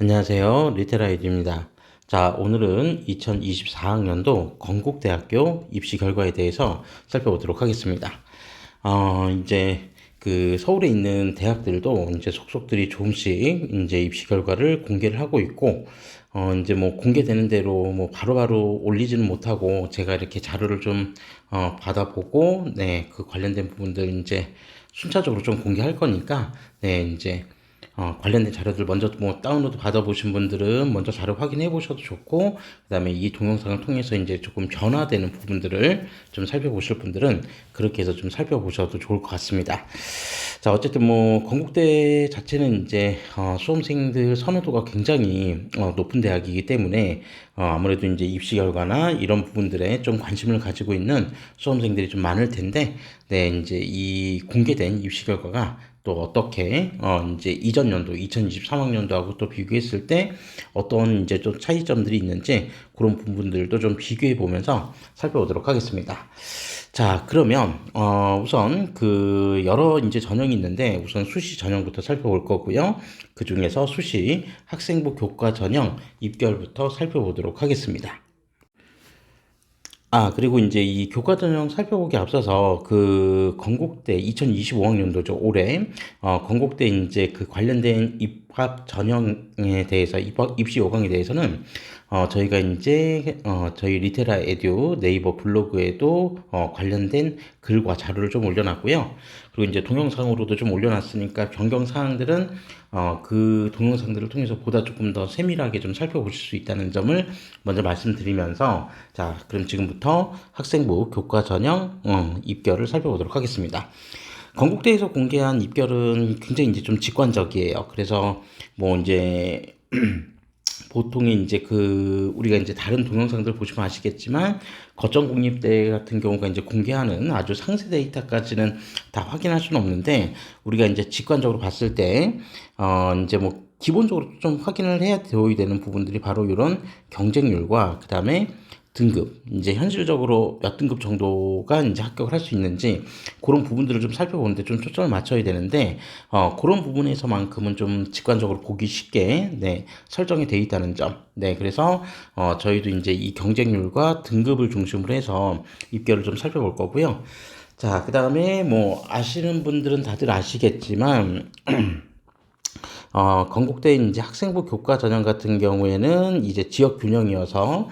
안녕하세요. 리테라이드입니다. 자, 오늘은 2024학년도 건국대학교 입시 결과에 대해서 살펴보도록 하겠습니다. 이제 그 서울에 있는 대학들도 이제 속속들이 조금씩 이제 입시 결과를 공개를 하고 있고, 이제 뭐 공개되는 대로 뭐 바로바로 올리지는 못하고 제가 이렇게 자료를 좀 받아보고, 네, 그 관련된 부분들 이제 순차적으로 좀 공개할 거니까, 네, 이제 관련된 자료들 먼저 뭐 다운로드 받아보신 분들은 먼저 자료 확인해 보셔도 좋고, 그 다음에 이 동영상을 통해서 이제 조금 변화되는 부분들을 좀 살펴보실 분들은 그렇게 해서 좀 살펴보셔도 좋을 것 같습니다. 자, 어쨌든 뭐 건국대 자체는 이제 수험생들 선호도가 굉장히 높은 대학이기 때문에 아무래도 이제 입시 결과나 이런 부분들에 좀 관심을 가지고 있는 수험생들이 좀 많을 텐데, 네, 이제 이 공개된 입시 결과가 또 어떻게 이제 이전 연도 2023학년도하고 또 비교했을 때 어떤 이제 좀 차이점들이 있는지 그런 부분들도 좀 비교해 보면서 살펴보도록 하겠습니다. 자, 그러면 우선 그 여러 이제 전형이 있는데 우선 수시 전형부터 살펴볼 거고요. 그 중에서 수시 학생부 교과 전형 입결부터 살펴보도록 하겠습니다. 그리고 이제 이 교과 전형 살펴보기 앞서서 그 건국대 2025학년도죠, 올해. 건국대 이제 그 관련된 입학 전형에 대해서, 입시 요강에 대해서는, 저희가 이제, 저희 리테라 에듀 네이버 블로그에도, 관련된 글과 자료를 좀 올려놨고요. 그리고 이제 동영상으로도 좀 올려놨으니까 변경 사항들은, 그 동영상들을 통해서 보다 조금 더 세밀하게 좀 살펴보실 수 있다는 점을 먼저 말씀드리면서, 자, 그럼 지금부터 학생부 교과 전형 입결을 살펴보도록 하겠습니다. 건국대에서 공개한 입결은 굉장히 이제 좀 직관적이에요. 그래서 뭐 이제 보통의 이제 그 우리가 이제 다른 동영상들 보시면 아시겠지만 거점국립대 같은 경우가 이제 공개하는 아주 상세 데이터까지는 다 확인할 수는 없는데, 우리가 이제 직관적으로 봤을 때 이제 뭐 기본적으로 좀 확인을 해야 되는 부분들이 바로 이런 경쟁률과 그 다음에 등급, 이제 현실적으로 몇 등급 정도가 이제 합격을 할 수 있는지 그런 부분들을 좀 살펴보는데 좀 초점을 맞춰야 되는데, 그런 부분에서만큼은 좀 직관적으로 보기 쉽게, 네, 설정이 되어 있다는 점. 네, 그래서 저희도 이제 이 경쟁률과 등급을 중심으로 해서 입결을 좀 살펴볼 거고요. 자, 그 다음에 뭐 아시는 분들은 다들 아시겠지만 건국대 이제 학생부 교과 전형 같은 경우에는 이제 지역 균형이어서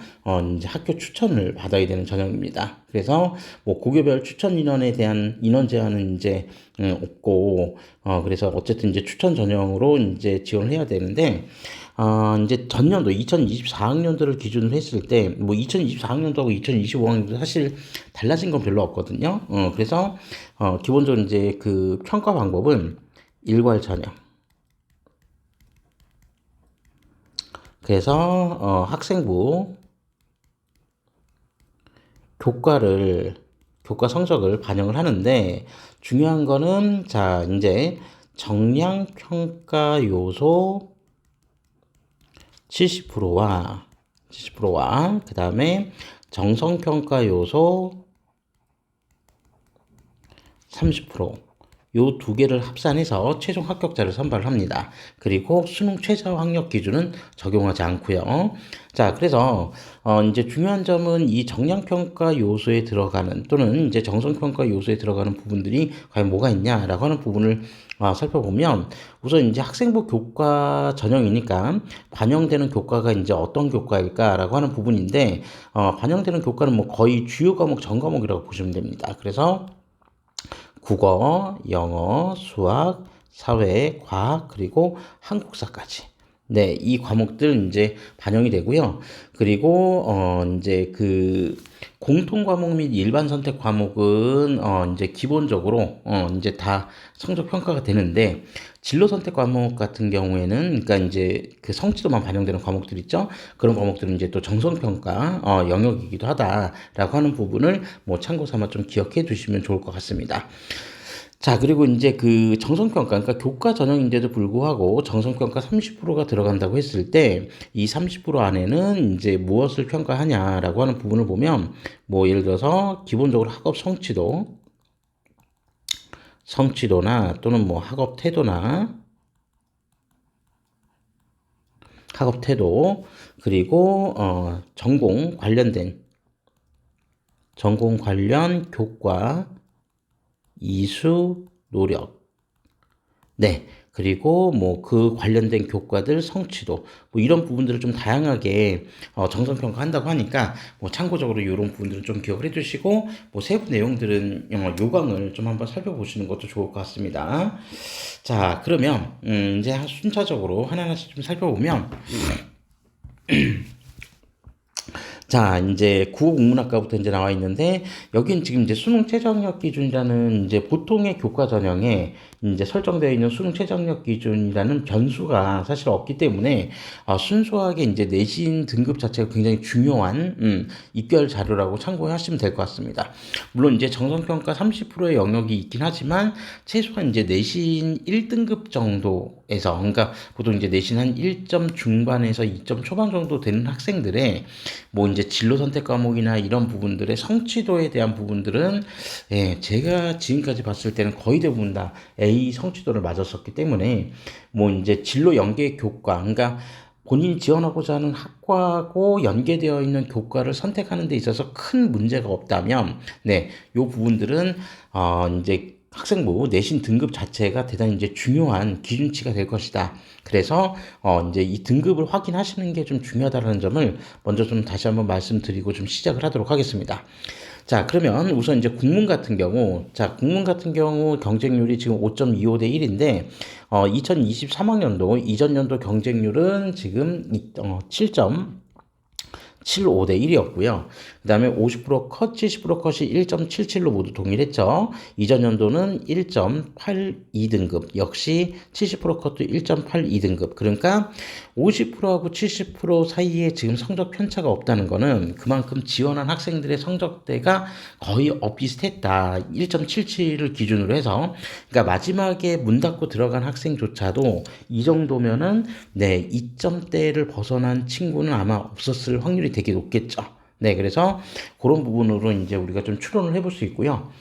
이제 학교 추천을 받아야 되는 전형입니다. 그래서 뭐 고교별 추천 인원에 대한 인원 제한은 이제 없고, 그래서 어쨌든 이제 추천 전형으로 이제 지원을 해야 되는데, 이제 전년도 2024학년도를 기준으로 했을 때 뭐 2024학년도하고 2025학년도 사실 달라진 건 별로 없거든요. 그래서 기본적으로 이제 그 평가 방법은 일괄 전형. 그래서 학생부 교과를 교과 성적을 반영을 하는데, 중요한 거는 자 이제 정량 평가 요소 70%와 그 다음에 정성 평가 요소 30%, 요 두 개를 합산해서 최종 합격자를 선발을 합니다. 그리고 수능 최저 학력 기준은 적용하지 않고요. 자, 그래서 이제 중요한 점은 이 정량평가 요소에 들어가는 또는 이제 정성평가 요소에 들어가는 부분들이 과연 뭐가 있냐라고 하는 부분을 살펴보면, 우선 이제 학생부 교과 전형이니까 반영되는 교과가 이제 어떤 교과일까라고 하는 부분인데, 반영되는 교과는 뭐 거의 주요 과목 전 과목이라고 보시면 됩니다. 그래서 국어, 영어, 수학, 사회, 과학, 그리고 한국사까지. 네, 이 과목들 이제 반영이 되고요. 그리고 이제 그 공통 과목 및 일반 선택 과목은 이제 기본적으로 이제 다 성적 평가가 되는데, 진로 선택 과목 같은 경우에는 그러니까 이제 그 성취도만 반영되는 과목들 있죠. 그런 과목들은 이제 또 정성 평가 영역이기도 하다라고 하는 부분을 뭐 참고 삼아 좀 기억해 두시면 좋을 것 같습니다. 자, 그리고 이제 그 정성평가, 그러니까 교과 전형인데도 불구하고 정성평가 30%가 들어간다고 했을 때, 이 30% 안에는 이제 무엇을 평가하냐라고 하는 부분을 보면, 뭐 예를 들어서 기본적으로 학업 성취도나 또는 뭐 학업 태도나 학업 태도, 그리고 전공 관련 교과, 이수, 노력. 네. 그리고 뭐 그 관련된 교과들 성취도 뭐 이런 부분들을 좀 다양하게 정성 평가한다고 하니까 뭐 참고적으로 이런 부분들은 좀 기억을 해두시고 뭐 세부 내용들은 요강을 좀 한번 살펴보시는 것도 좋을 것 같습니다. 자, 그러면 이제 순차적으로 하나하나씩 좀 살펴보면 자, 이제 국어국문학과부터 이제 나와 있는데, 여긴 지금 이제 수능 최저학력 기준이라는 이제 보통의 교과 전형에 이제 설정되어 있는 수능 최저학력 기준이라는 변수가 사실 없기 때문에, 순수하게 이제 내신 등급 자체가 굉장히 중요한, 입결 자료라고 참고하시면 될 것 같습니다. 물론 이제 정성평가 30%의 영역이 있긴 하지만, 최소한 이제 내신 1등급 정도에서, 그러니까 보통 이제 내신 한 1점 중반에서 2점 초반 정도 되는 학생들의 뭐 이제 진로 선택 과목이나 이런 부분들의 성취도에 대한 부분들은 제가 지금까지 봤을 때는 거의 대부분 다 A 성취도를 맞았었기 때문에 뭐 이제 진로 연계 교과, 그러니까 본인이 지원하고자 하는 학과하고 연계되어 있는 교과를 선택하는 데 있어서 큰 문제가 없다면 요 부분들은 이제 학생부 내신 등급 자체가 대단히 이제 중요한 기준치가 될 것이다. 그래서 이제 이 등급을 확인하시는 게 좀 중요하다는 점을 먼저 좀 다시 한번 말씀드리고 좀 시작을 하도록 하겠습니다. 자, 그러면 우선 이제 국문 같은 경우, 경쟁률이 지금 5.25 대 1인데, 2023학년도, 이전 연도 경쟁률은 지금 7.75 대 1이었고요. 그 다음에 50% 컷, 70% 컷이 1.77로 모두 동일했죠. 이전 연도는 1.82등급, 역시 70% 컷도 1.82등급. 그러니까 50%하고 70% 사이에 지금 성적 편차가 없다는 거는 그만큼 지원한 학생들의 성적대가 거의 비슷했다. 1.77을 기준으로 해서. 그러니까 마지막에 문 닫고 들어간 학생조차도 이 정도면은 2점대를 벗어난 친구는 아마 없었을 확률이 되게 높겠죠. 그래서 그런 부분으로 이제 우리가 좀 추론을 해볼 수 있고요.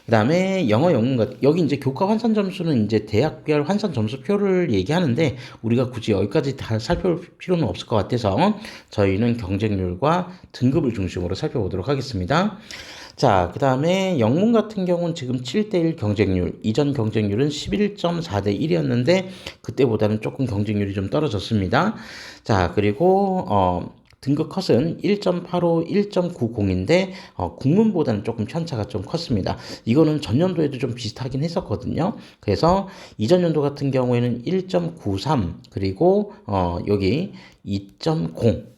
그 다음에 영어 영문 여기 이제 교과 환산 점수는 이제 대학별 환산 점수표를 얘기하는데 우리가 굳이 여기까지 다 살펴볼 필요는 없을 것 같아서 저희는 경쟁률과 등급을 중심으로 살펴보도록 하겠습니다. 자, 그 다음에 영문 같은 경우는 지금 7대1 경쟁률, 이전 경쟁률은 11.4 대 1이었는데 그때보다는 조금 경쟁률이 좀 떨어졌습니다. 자, 그리고 등급 컷은 1.85, 1.90인데 국문보다는 조금 편차가 좀 컸습니다. 이거는 전년도에도 좀 비슷하긴 했었거든요. 그래서 이전 연도 같은 경우에는 1.93 그리고 여기 2.0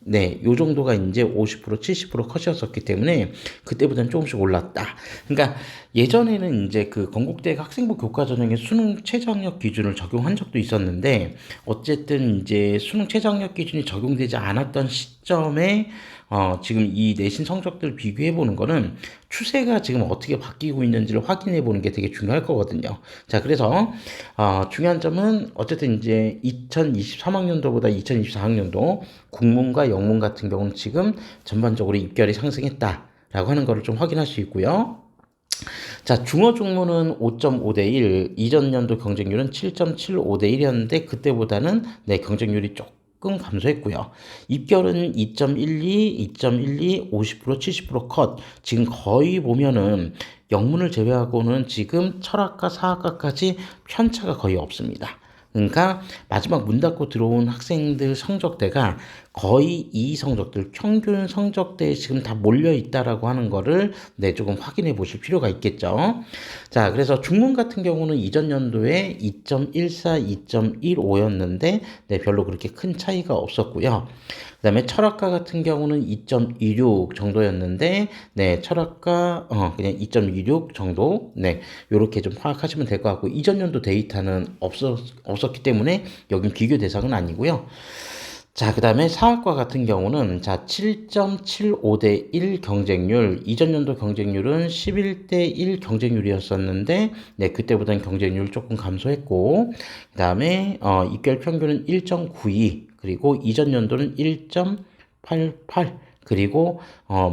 요 정도가 이제 50% 70% 컷이었었기 때문에 그때보다는 조금씩 올랐다. 그러니까 예전에는 이제 그 건국대 학생부 교과 전형에 수능 최저학력 기준을 적용한 적도 있었는데 어쨌든 이제 수능 최저학력 기준이 적용되지 않았던 시점에 지금 이 내신 성적들을 비교해 보는 거는 추세가 지금 어떻게 바뀌고 있는지를 확인해 보는 게 되게 중요할 거거든요. 자, 그래서 중요한 점은 어쨌든 이제 2023학년도보다 2024학년도 국문과 영문 같은 경우는 지금 전반적으로 입결이 상승했다라고 하는 거를 좀 확인할 수 있고요. 자, 중어 중문은 5.5 대 1, 이전 연도 경쟁률은 7.75 대 1이었는데 그때보다는 경쟁률이 조금 감소했고요. 입결은 2.12, 2.12, 50%, 70% 컷. 지금 거의 보면은 영문을 제외하고는 지금 철학과 사학과까지 편차가 거의 없습니다. 그러니까 마지막 문 닫고 들어온 학생들 성적대가 거의 이 성적들 평균 성적대에 지금 다 몰려 있다라고 하는 거를 조금 확인해 보실 필요가 있겠죠. 자, 그래서 중문 같은 경우는 이전 연도에 2.14, 2.15였는데 별로 그렇게 큰 차이가 없었고요. 그 다음에 철학과 같은 경우는 2.26 정도였는데 철학과 그냥 2.26 정도 요렇게 좀 파악하시면 될 것 같고 이전 연도 데이터는 없었기 때문에 여긴 비교 대상은 아니고요. 자, 그 다음에 사학과 같은 경우는 7.75 대 1 경쟁률, 이전 연도 경쟁률은 11대 1 경쟁률이었었는데 그때보다는 경쟁률 조금 감소했고 그 다음에 입결 평균은 1.92 그리고 이전 연도는 1.88 그리고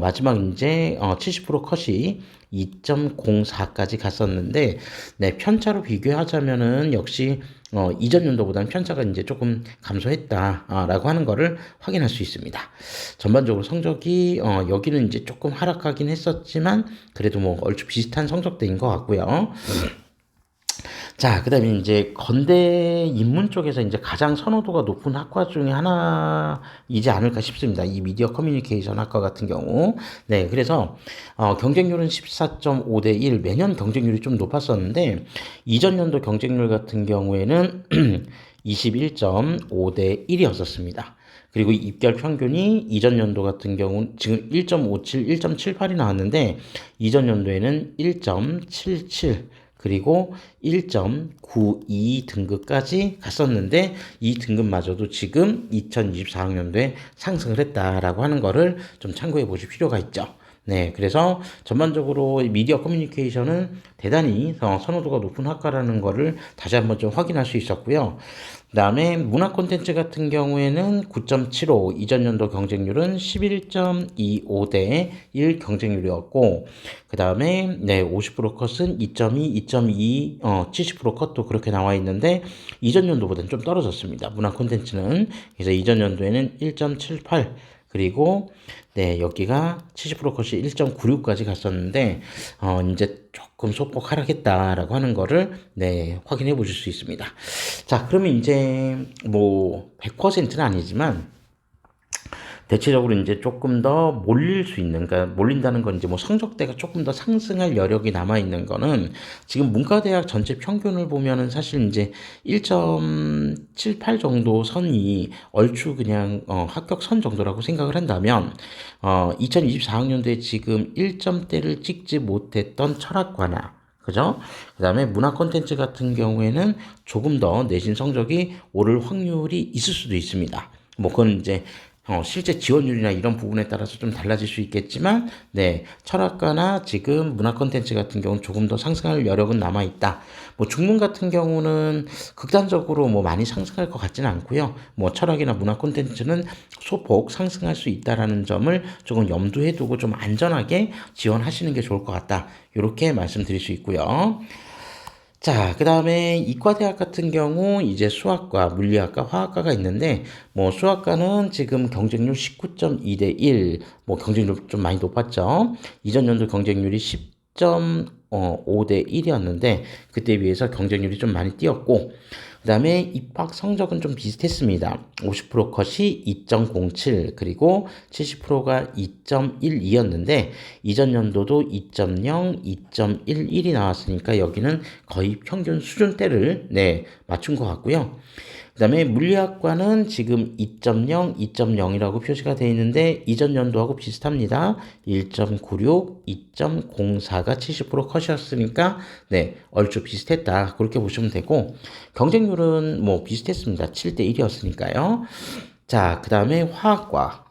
마지막 이제 70% 컷이 2.04까지 갔었는데 편차로 비교하자면은 역시 이전 연도보다는 편차가 이제 조금 감소했다라고 하는 거를 확인할 수 있습니다. 전반적으로 성적이 여기는 이제 조금 하락하긴 했었지만 그래도 뭐 얼추 비슷한 성적대인 것 같고요. 자, 그다음에 이제 건대 인문 쪽에서 이제 가장 선호도가 높은 학과 중에 하나이지 않을까 싶습니다. 이 미디어 커뮤니케이션 학과 같은 경우. 네, 그래서 경쟁률은 14.5대 1, 매년 경쟁률이 좀 높았었는데 이전 연도 경쟁률 같은 경우에는 21.5대 1이었었습니다. 그리고 입결 평균이 이전 연도 같은 경우 지금 1.57, 1.78이 나왔는데 이전 연도에는 1.77 그리고 1.92 등급까지 갔었는데 이 등급마저도 지금 2024학년도에 상승을 했다라고 하는 거를 좀 참고해 보실 필요가 있죠. 네, 그래서 전반적으로 미디어 커뮤니케이션은 대단히 선호도가 높은 학과라는 거를 다시 한번 좀 확인할 수 있었고요. 그 다음에 문화 콘텐츠 같은 경우에는 9.75, 이전 연도 경쟁률은 11.25대 1 경쟁률이었고, 그 다음에, 네, 50% 컷은 2.2, 2.2, 70% 컷도 그렇게 나와 있는데, 이전 연도보다는 좀 떨어졌습니다. 문화 콘텐츠는. 그래서 이전 연도에는 1.78, 그리고 네, 여기가 70% 컷이 1.96까지 갔었는데 이제 조금 소폭 하락했다라고 하는 거를 네, 확인해 보실 수 있습니다. 자, 그러면 이제 뭐 100%는 아니지만 대체적으로 이제 조금 더 몰릴 수 있는, 그러니까 몰린다는 건 이제 뭐 성적대가 조금 더 상승할 여력이 남아 있는 거는 지금 문과대학 전체 평균을 보면은 사실 이제 1.78 정도 선이 얼추 그냥 합격 선 정도라고 생각을 한다면 2024학년도에 지금 1점대를 찍지 못했던 철학과나 그죠? 그 다음에 문화 콘텐츠 같은 경우에는 조금 더 내신 성적이 오를 확률이 있을 수도 있습니다. 뭐 그건 이제 실제 지원율이나 이런 부분에 따라서 좀 달라질 수 있겠지만, 네, 철학과나 지금 문화 콘텐츠 같은 경우는 조금 더 상승할 여력은 남아있다. 뭐 중문 같은 경우는 극단적으로 뭐 많이 상승할 것 같지는 않고요. 뭐 철학이나 문화 콘텐츠는 소폭 상승할 수 있다라는 점을 조금 염두에 두고 좀 안전하게 지원하시는 게 좋을 것 같다. 이렇게 말씀드릴 수 있고요. 자, 그 다음에 이과대학 같은 경우 이제 수학과, 물리학과, 화학과가 있는데 뭐 수학과는 지금 경쟁률 19.2대 1, 뭐 경쟁률 좀 많이 높았죠. 이전 연도 경쟁률이 10.5대 1이었는데 그때에 비해서 경쟁률이 좀 많이 뛰었고 그 다음에 입학 성적은 좀 비슷했습니다. 50% 컷이 2.07 그리고 70%가 2.12였는데 이전 연도도 2.0, 2.11이 나왔으니까 여기는 거의 평균 수준대를 네, 맞춘 것 같고요. 그 다음에 물리학과는 지금 2.0, 2.0이라고 표시가 되어 있는데 이전 연도하고 비슷합니다. 1.96, 2.04가 70% 컷이었으니까 네, 얼추 비슷했다. 그렇게 보시면 되고 경쟁률은 뭐 비슷했습니다. 7대 1이었으니까요. 자, 그 다음에 화학과.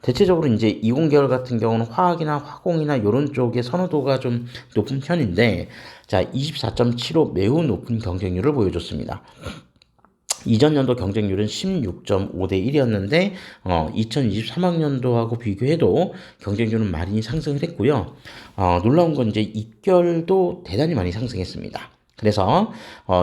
대체적으로 이제 이공계열 같은 경우는 화학이나 화공이나 이런 쪽의 선호도가 좀 높은 편인데, 자, 24.75 매우 높은 경쟁률을 보여줬습니다. 이전 연도 경쟁률은 16.5대 1이었는데 2023학년도하고 비교해도 경쟁률은 많이 상승을 했고요. 놀라운 건 이제 입결도 대단히 많이 상승했습니다. 그래서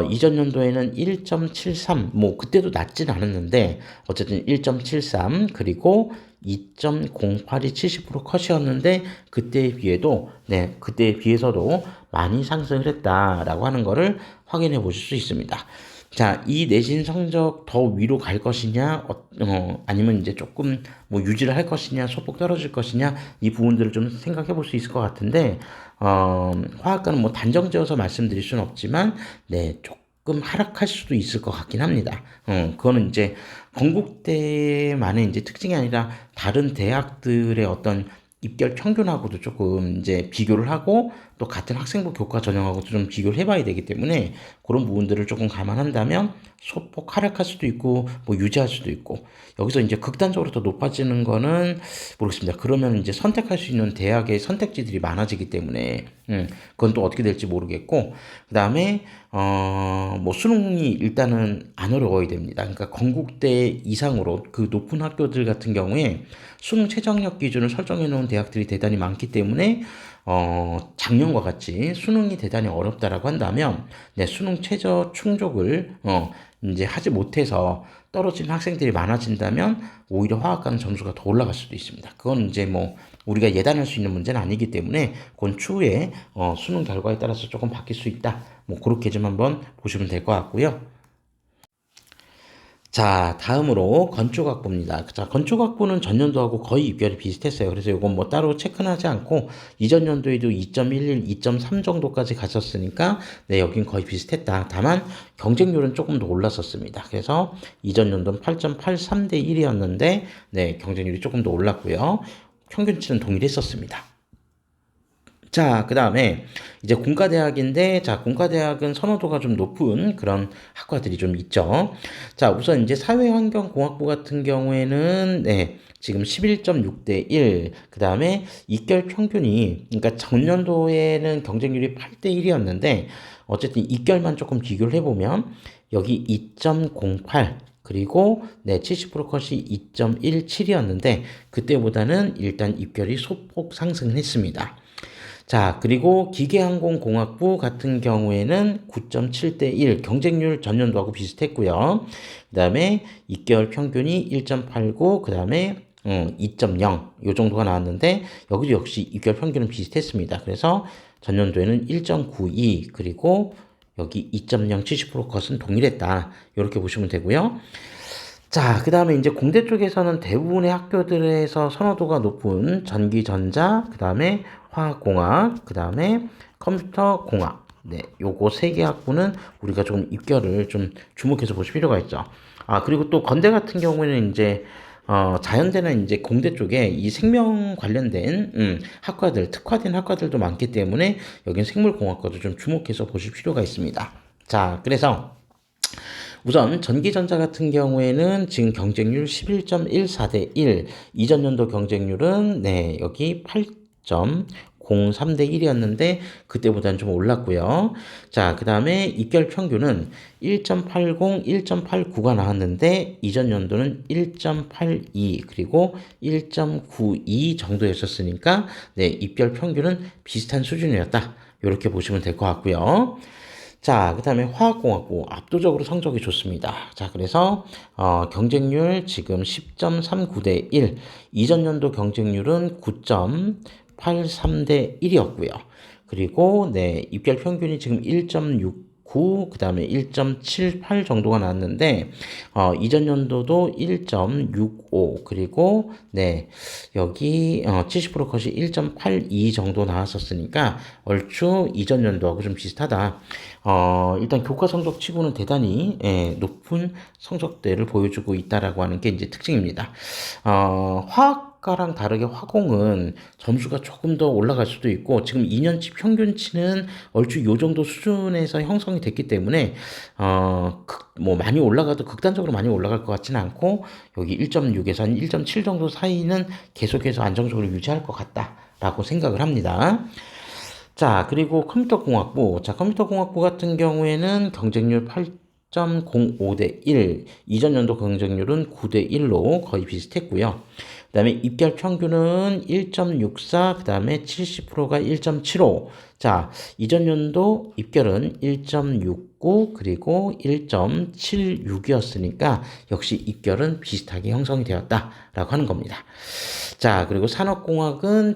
이전 연도에는 1.73, 뭐 그때도 낮진 않았는데 어쨌든 1.73 그리고 2.08이 70% 컷이었는데 그때에 비해도 네 그때에 비해서도 많이 상승을 했다라고 하는 거를 확인해 보실 수 있습니다. 자, 이 내신 성적 더 위로 갈 것이냐, 아니면 이제 조금 뭐 유지를 할 것이냐, 소폭 떨어질 것이냐, 이 부분들을 좀 생각해 볼 수 있을 것 같은데, 화학과는 뭐 단정지어서 말씀드릴 수는 없지만, 네, 조금 하락할 수도 있을 것 같긴 합니다. 그거는 이제 건국대만의 이제 특징이 아니라 다른 대학들의 어떤 입결 평균하고도 조금 이제 비교를 하고 또 같은 학생부 교과 전형하고도 좀 비교를 해봐야 되기 때문에 그런 부분들을 조금 감안한다면 소폭 하락할 수도 있고 뭐 유지할 수도 있고 여기서 이제 극단적으로 더 높아지는 거는 모르겠습니다. 그러면 이제 선택할 수 있는 대학의 선택지들이 많아지기 때문에 그건 또 어떻게 될지 모르겠고 그 다음에 뭐 수능이 일단은 안 어려워야 됩니다. 그러니까 건국대 이상으로 그 높은 학교들 같은 경우에 수능 최저학력 기준을 설정해 놓은 대학들이 대단히 많기 때문에 작년과 같이 수능이 대단히 어렵다라고 한다면, 네, 수능 최저 충족을, 이제 하지 못해서 떨어지는 학생들이 많아진다면, 오히려 화학과는 점수가 더 올라갈 수도 있습니다. 그건 이제 뭐, 우리가 예단할 수 있는 문제는 아니기 때문에, 그건 추후에, 수능 결과에 따라서 조금 바뀔 수 있다. 뭐, 그렇게 좀 한번 보시면 될 것 같고요. 자, 다음으로 건축학부입니다. 자, 건축학부는 전년도하고 거의 입결이 비슷했어요. 그래서 이건 뭐 따로 체크는 하지 않고 이전 연도에도 2.11, 2.3 정도까지 갔었으니까 네, 여긴 거의 비슷했다. 다만 경쟁률은 조금 더 올랐었습니다. 그래서 이전 연도는 8.83 대 1이었는데 네, 경쟁률이 조금 더 올랐고요. 평균치는 동일했었습니다. 자, 그 다음에 이제 공과대학인데, 자, 공과대학은 선호도가 좀 높은 그런 학과들이 좀 있죠. 자, 우선 이제 사회환경공학부 같은 경우에는, 네, 지금 11.6 대 1, 그 다음에 입결 평균이, 그러니까 전년도에는 경쟁률이 8 대 1이었는데, 어쨌든 입결만 조금 비교를 해보면, 여기 2.08, 그리고 네, 70% 컷이 2.17이었는데, 그때보다는 일단 입결이 소폭 상승을 했습니다. 자, 그리고 기계항공공학부 같은 경우에는 9.7 대 1, 경쟁률 전년도하고 비슷했고요. 그 다음에 2개월 평균이 1.89, 그 다음에 2.0, 요 정도가 나왔는데, 여기도 역시 2개월 평균은 비슷했습니다. 그래서 전년도에는 1.92, 그리고 여기 2.0, 70% 컷은 동일했다. 이렇게 보시면 되고요. 자, 그 다음에 이제 공대 쪽에서는 대부분의 학교들에서 선호도가 높은 전기전자, 그 다음에 화학공학, 그 다음에 컴퓨터공학. 네, 요거 세 개 학부는 우리가 좀 입결을 좀 주목해서 보실 필요가 있죠. 아, 그리고 또 건대 같은 경우에는 이제, 자연대는 이제 공대 쪽에 이 생명 관련된, 학과들, 특화된 학과들도 많기 때문에 여긴 생물공학과도 좀 주목해서 보실 필요가 있습니다. 자, 그래서 우선 전기전자 같은 경우에는 지금 경쟁률 11.14 대 1, 이전 연도 경쟁률은 네, 여기 8.03 대 1이었는데 그때보다는 좀 올랐고요. 자, 그다음에 입결 평균은 1.80, 1.89가 나왔는데 이전 연도는 1.82 그리고 1.92 정도였었으니까 네, 입결 평균은 비슷한 수준이었다. 이렇게 보시면 될 것 같고요. 자, 그 다음에 화학공학부 압도적으로 성적이 좋습니다. 자, 그래서 경쟁률 지금 10.39 대 1, 이전 연도 경쟁률은 9.83 대 1이었고요. 그리고 네, 입결 평균이 지금 1.69, 그 다음에 1.78 정도가 나왔는데 이전 연도도 1.65, 그리고 네, 여기 70% 컷이 1.82 정도 나왔었으니까 얼추 이전 연도하고 좀 비슷하다. 일단 교과 성적 치고는 대단히 높은 성적대를 보여주고 있다라고 하는 게 이제 특징입니다. 화학과랑 다르게 화공은 점수가 조금 더 올라갈 수도 있고 지금 2년치 평균치는 얼추 요 정도 수준에서 형성이 됐기 때문에 뭐 많이 올라가도 극단적으로 많이 올라갈 것 같지는 않고 여기 1.6에서 한 1.7 정도 사이는 계속해서 안정적으로 유지할 것 같다라고 생각을 합니다. 자, 그리고 컴퓨터공학부. 자, 컴퓨터공학부 같은 경우에는 경쟁률 8.05 대 1, 이전 연도 경쟁률은 9 대 1로 거의 비슷했고요. 그 다음에 입결 평균은 1.64, 그 다음에 70%가 1.75. 자, 이전 연도 입결은 1.69, 그리고 1.76이었으니까 역시 입결은 비슷하게 형성이 되었다라고 하는 겁니다. 자, 그리고 산업공학은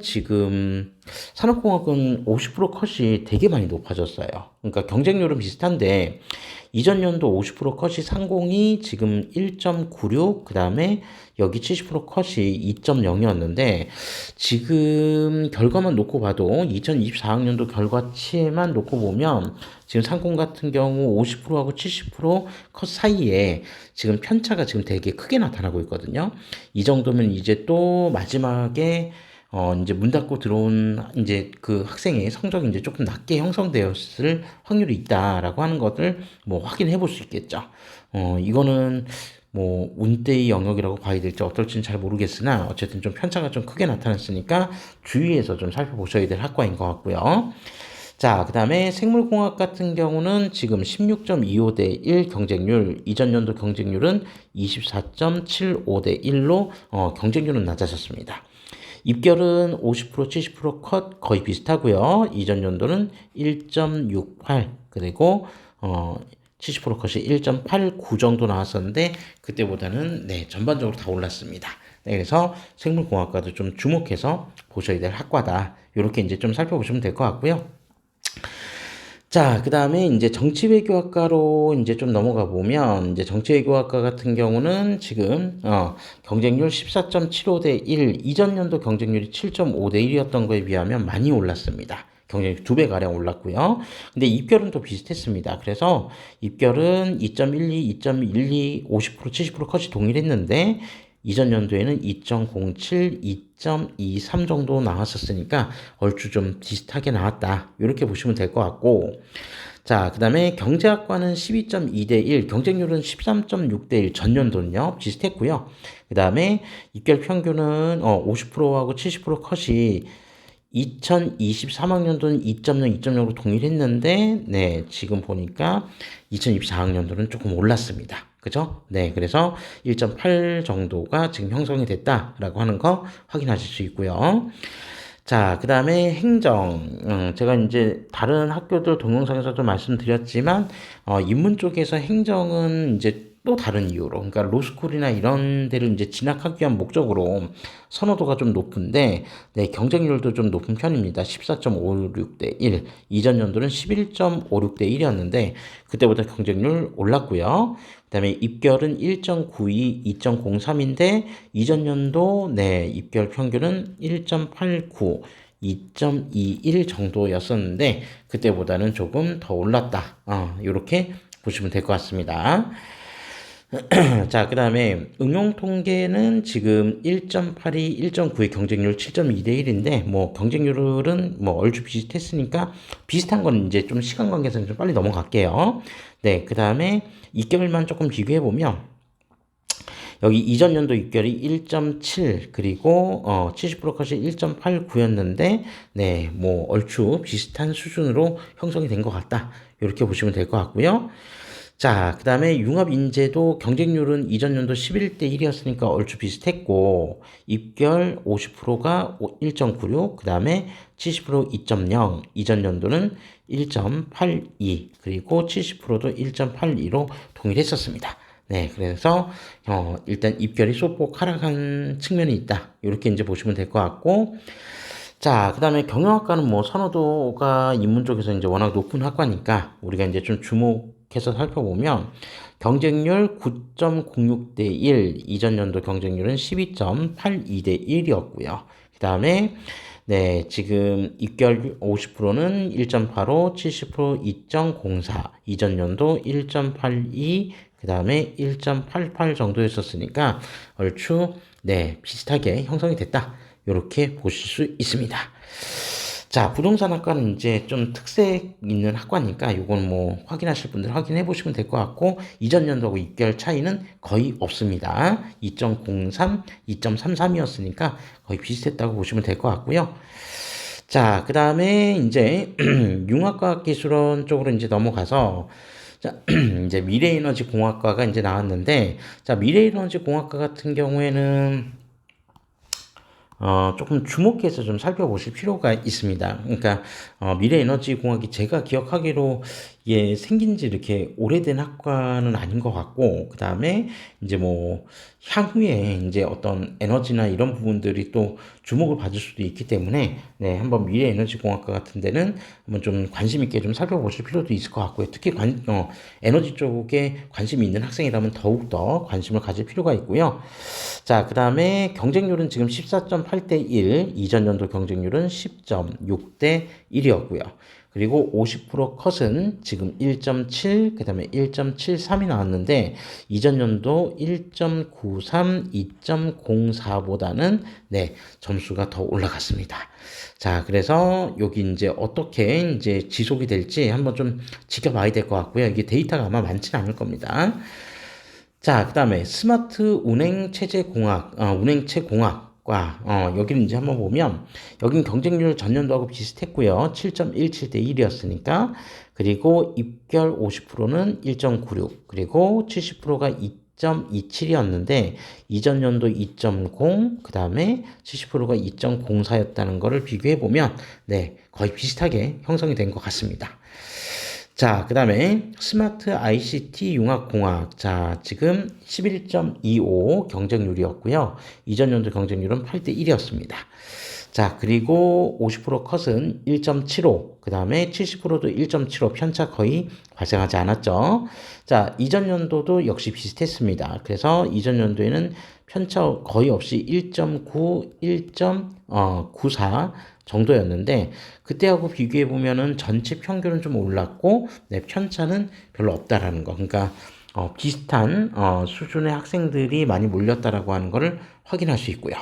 50% 컷이 되게 많이 높아졌어요. 그러니까 경쟁률은 비슷한데, 이전 연도 50% 컷이 상공이 지금 1.96, 그 다음에 여기 70% 컷이 2.0이었는데, 지금 결과만 놓고 봐도 2024학년도 결과치만 놓고 보면, 지금 상공 같은 경우 50%하고 70%컷 사이에 지금 편차가 지금 되게 크게 나타나고 있거든요. 이 정도면 이제 또 마지막에 이제 문 닫고 들어온 이제 그 학생의 성적이 이제 조금 낮게 형성되었을 확률이 있다라고 하는 것을 뭐 확인해 볼 수 있겠죠. 이거는 뭐 운대의 영역이라고 봐야 될지 어떨지는 잘 모르겠으나 어쨌든 좀 편차가 좀 크게 나타났으니까 주의해서 좀 살펴보셔야 될 학과인 것 같고요. 자, 그 다음에 생물공학 같은 경우는 지금 16.25 대 1 경쟁률, 이전 연도 경쟁률은 24.75 대 1로 경쟁률은 낮아졌습니다. 입결은 50%, 70% 거의 비슷하고요. 이전 연도는 1.68 그리고 70% 컷이 1.89 정도 나왔었는데 그때보다는 네, 전반적으로 다 올랐습니다. 네, 그래서 생물공학과도 좀 주목해서 보셔야 될 학과다. 이렇게 이제 좀 살펴보시면 될 것 같고요. 자, 그 다음에 이제 정치외교학과로 이제 좀 넘어가 보면, 이제 정치외교학과 같은 경우는 지금, 경쟁률 14.75대 1, 이전 연도 경쟁률이 7.5대 1이었던 거에 비하면 많이 올랐습니다. 경쟁률 2배가량 올랐고요. 근데 입결은 또 비슷했습니다. 그래서 입결은 2.12, 2.12, 50%, 70% 컷이 동일했는데, 이전 연도에는 2.07, 2.23 정도 나왔었으니까 얼추 좀 비슷하게 나왔다. 이렇게 보시면 될 것 같고, 자, 그 다음에 경제학과는 12.2대 1, 경쟁률은 13.6대 1, 전년도는요, 비슷했고요. 그 다음에 입결 평균은 50%하고 70% 컷이 2023학년도는 2.0, 2.0으로 동일했는데, 네, 지금 보니까 2024학년도는 조금 올랐습니다. 그죠? 네, 그래서 1.8 정도가 지금 형성이 됐다라고 하는 거 확인하실 수 있고요. 자, 그 다음에 행정. 제가 이제 다른 학교들 동영상에서도 말씀드렸지만, 인문 쪽에서 행정은 이제 또 다른 이유로, 그러니까 로스쿨이나 이런 데를 이제 진학하기 위한 목적으로 선호도가 좀 높은데, 네, 경쟁률도 좀 높은 편입니다. 14.56대 1. 이전 연도는 11.56대 1이었는데, 그때보다 경쟁률 올랐고요. 그 다음에 입결은 1.92, 2.03인데, 이전 연도, 네, 입결 평균은 1.89, 2.21 정도였었는데, 그때보다는 조금 더 올랐다. 이렇게 보시면 될 것 같습니다. 자, 그 다음에 응용 통계는 지금 1.82, 1.9의 경쟁률 7.2대 1인데, 뭐, 경쟁률은 뭐, 얼추 비슷했으니까, 비슷한 건 이제 좀 시간 관계상 좀 빨리 넘어갈게요. 네, 그 다음에 입결만 조금 비교해보면, 여기 이전 연도 입결이 1.7 그리고 70% 컷이 1.89였는데 네, 뭐 얼추 비슷한 수준으로 형성이 된 것 같다. 이렇게 보시면 될 것 같고요. 자, 그 다음에 융합인재도 경쟁률은 이전 연도 11대 1이었으니까 얼추 비슷했고, 입결 50%가 1.96, 그 다음에 70% 2.0, 이전 연도는 1.82, 그리고 70%도 1.82로 동일했었습니다. 네, 그래서 일단 입결이 소폭 하락한 측면이 있다. 이렇게 이제 보시면 될 것 같고, 자, 그 다음에 경영학과는 뭐 선호도가 인문 쪽에서 이제 워낙 높은 학과니까 우리가 이제 좀 주목해서 살펴보면 경쟁률 9.06대 1, 이전 연도 경쟁률은 12.82대 1이었고요. 그 다음에 네, 지금 입결 50%는 1.85, 70% 2.04, 이전 연도 1.82, 그 다음에 1.88 정도였었으니까 얼추 네, 비슷하게 형성이 됐다. 이렇게 보실 수 있습니다. 자, 부동산 학과는 이제 좀 특색 있는 학과니까 이건 뭐 확인하실 분들 확인해 보시면 될 것 같고 이전 연도하고 입결 차이는 거의 없습니다. 2.03, 2.33이었으니까 거의 비슷했다고 보시면 될 것 같고요. 자, 그 다음에 이제 융합과학기술원 쪽으로 이제 넘어가서 자, 이제 미래에너지 공학과가 이제 나왔는데 자, 미래에너지 공학과 같은 경우에는 조금 주목해서 좀 살펴보실 필요가 있습니다. 그러니까, 미래에너지 공학이 제가 기억하기로, 예, 생긴 지 이렇게 오래된 학과는 아닌 것 같고, 그 다음에 이제 뭐, 향후에 이제 어떤 에너지나 이런 부분들이 또 주목을 받을 수도 있기 때문에, 네, 한번 미래에너지 공학과 같은 데는 한번 좀 관심 있게 좀 살펴보실 필요도 있을 것 같고요. 특히 에너지 쪽에 관심이 있는 학생이라면 더욱더 관심을 가질 필요가 있고요. 자, 그 다음에 경쟁률은 지금 14.8대 1, 이전 연도 경쟁률은 10.6대 1이었고요. 그리고 50% 컷은 지금 1.7, 그 다음에 1.73이 나왔는데, 이전 연도 1.93, 2.04보다는, 네, 점수가 더 올라갔습니다. 자, 그래서 여기 이제 어떻게 이제 지속이 될지 한번 좀 지켜봐야 될 것 같고요. 이게 데이터가 아마 많지는 않을 겁니다. 자, 그 다음에 스마트 운행체제 공학, 운행체 공학과, 여기는 이제 한번 보면, 여긴 경쟁률 전년도하고 비슷했고요. 7.17대 1이었으니까. 그리고 입결 50%는 1.96, 그리고 70%가 2.27이었는데 이전 연도 2.0, 그 다음에 70%가 2.04였다는 거를 비교해 보면 네, 거의 비슷하게 형성이 된 것 같습니다. 자, 그 다음에 스마트 ICT 융합공학. 자, 지금 11.25 경쟁률이었고요. 이전 연도 경쟁률은 8대 1이었습니다. 자, 그리고 50% 컷은 1.75, 그 다음에 70%도 1.75 편차 거의 발생하지 않았죠. 자, 이전 연도도 역시 비슷했습니다. 그래서 이전 연도에는 편차 거의 없이 1.9, 1.94 정도였는데 그때하고 비교해 보면은 전체 평균은 좀 올랐고 네, 편차는 별로 없다라는 거. 그러니까 비슷한 수준의 학생들이 많이 몰렸다라고 하는 거를 확인할 수 있고요.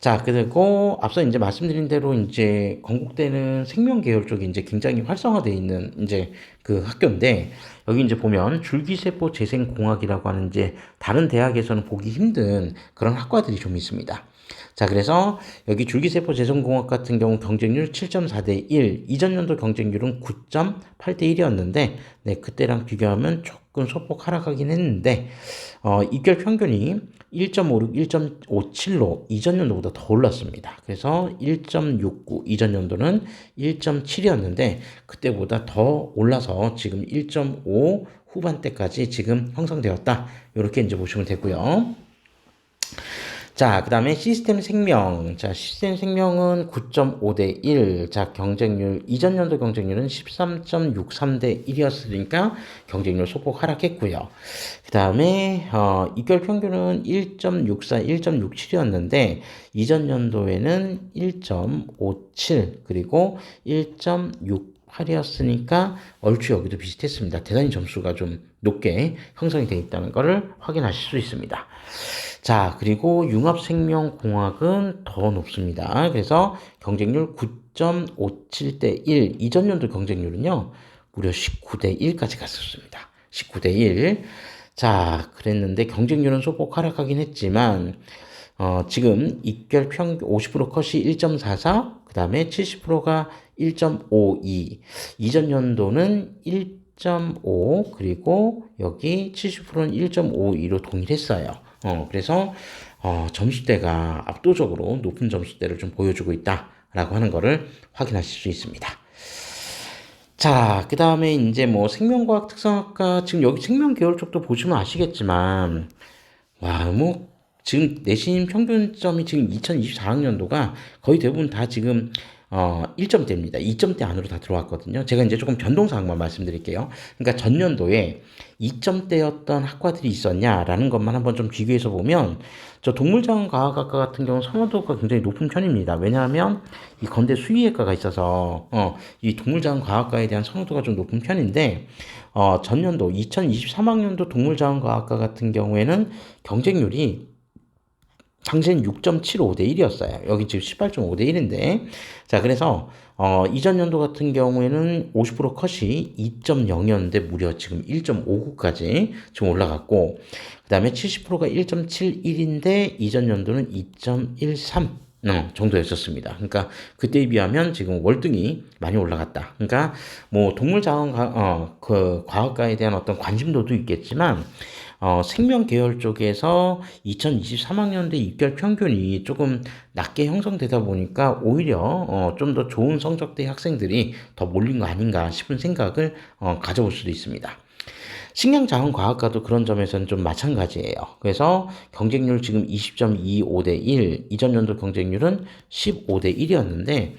자, 그리고 앞서 이제 말씀드린 대로 이제 건국대는 생명 계열 쪽이 이제 굉장히 활성화되어 있는 이제 그 학교인데 여기 이제 보면 줄기세포 재생공학이라고 하는 이제 다른 대학에서는 보기 힘든 그런 학과들이 좀 있습니다. 자, 그래서 여기 줄기세포 재생공학 같은 경우 경쟁률 7.4대 1, 이전 연도 경쟁률은 9.8대 1이었는데, 네, 그때랑 비교하면 조금 소폭 하락하긴 했는데, 입결 평균이 1.56, 1.57로 이전 연도보다 더 올랐습니다. 그래서 1.69, 이전 연도는 1.7이었는데, 그때보다 더 올라서 지금 1.5 후반대까지 지금 형성되었다. 이렇게 이제 보시면 되고요. 자, 그 다음에 시스템 생명. 자, 시스템 생명은 9.5대 1. 자, 경쟁률, 이전 연도 경쟁률은 13.63대 1이었으니까 경쟁률 소폭 하락했고요. 그 다음에, 입결 평균은 1.64, 1.67이었는데, 이전 연도에는 1.57, 그리고 1.68이었으니까 얼추 여기도 비슷했습니다. 대단히 점수가 좀 높게 형성이 되어 있다는 것을 확인하실 수 있습니다. 자, 그리고 융합생명공학은 더 높습니다. 그래서 경쟁률 9.57대 1, 이전 연도 경쟁률은요, 무려 19대 1까지 갔었습니다. 19대 1. 자, 그랬는데 경쟁률은 소폭 하락하긴 했지만, 지금 입결 평균 50% 컷이 1.44, 그 다음에 70%가 1.52, 이전 연도는 1.5, 그리고 여기 70%는 1.52로 동일했어요. 그래서 점수대가 압도적으로 높은 점수대를 좀 보여주고 있다라고 하는 거를 확인하실 수 있습니다. 자, 그 다음에 이제 뭐 생명과학 특성학과, 지금 여기 생명 계열 쪽도 보시면 아시겠지만, 와, 뭐, 지금 내신 평균점이 지금 2024학년도가 거의 대부분 다 지금 1점대입니다. 2점대 안으로 다 들어왔거든요. 제가 이제 조금 변동사항만 말씀드릴게요. 그러니까 전년도에 2점대였던 학과들이 있었냐라는 것만 한번 좀 비교해서 보면 저 동물자원과학학과 같은 경우 선호도가 굉장히 높은 편입니다. 왜냐하면 이 건대 수의학과가 있어서 이 동물자원과학과에 대한 선호도가 좀 높은 편인데 전년도 2023학년도 동물자원과학과 같은 경우에는 경쟁률이 당시엔 6.75대 1이었어요. 여기 지금 18.5대 1인데. 자, 그래서, 이전 연도 같은 경우에는 50% 컷이 2.0이었는데 무려 지금 1.59까지 지금 올라갔고, 그 다음에 70%가 1.71인데 이전 연도는 2.13. 정도였었습니다. 그러니까 그때에 비하면 지금 월등히 많이 올라갔다. 그러니까 뭐 동물자원 그 과학과에 대한 어떤 관심도도 있겠지만 생명 계열 쪽에서 2023학년도 입결 평균이 조금 낮게 형성되다 보니까 오히려 좀 더 좋은 성적대 학생들이 더 몰린 거 아닌가 싶은 생각을 가져볼 수도 있습니다. 식량자원과학과도 그런 점에서는 좀 마찬가지예요. 그래서 경쟁률 지금 20.25대 1, 이전 연도 경쟁률은 15대 1이었는데,